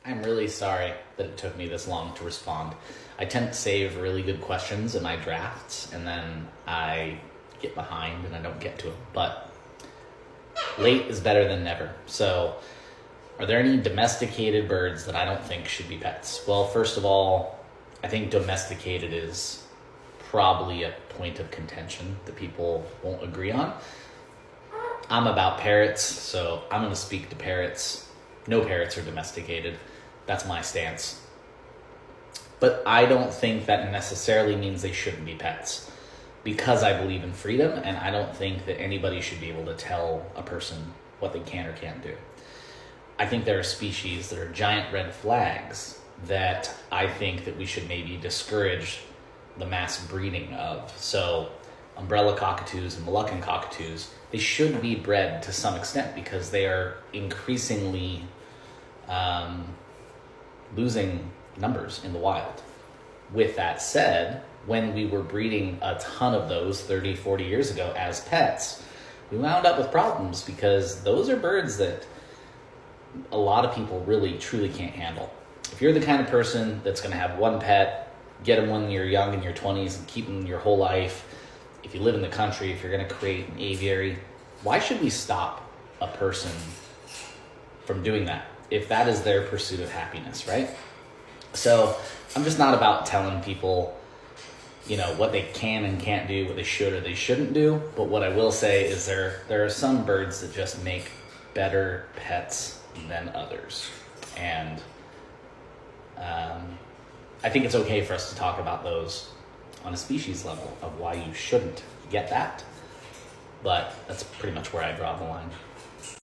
I'm really sorry that it took me this long to respond. I tend to save really good questions in my drafts, and then I get behind and I don't get to them. But late is better than never. So, are there any domesticated birds that I don't think should be pets? Well, first of all, I think domesticated is probably a point of contention that people won't agree on. I'm about parrots, so I'm going to speak to parrots. No parrots are domesticated. That's my stance. But I don't think that necessarily means they shouldn't be pets, because I believe in freedom, and I don't think that anybody should be able to tell a person what they can or can't do. I think there are species that are giant red flags that I think that we should maybe discourage the mass breeding of. So umbrella cockatoos and Moluccan cockatoos, they should be bred to some extent because they are increasingly losing numbers in the wild. With that said, when we were breeding a ton of those 30, 40 years ago as pets, we wound up with problems because those are birds that a lot of people really, truly can't handle. If you're the kind of person that's going to have one pet, get them when you're young in your 20s and keep them your whole life, if you live in the country, if you're going to create an aviary, why should we stop a person from doing that if that is their pursuit of happiness, right? So I'm just not about telling people, what they can and can't do, what they should or they shouldn't do. But what I will say is there are some birds that just make better pets than others. And I think it's okay for us to talk about those on a species level of why you shouldn't get that. But that's pretty much where I draw the line.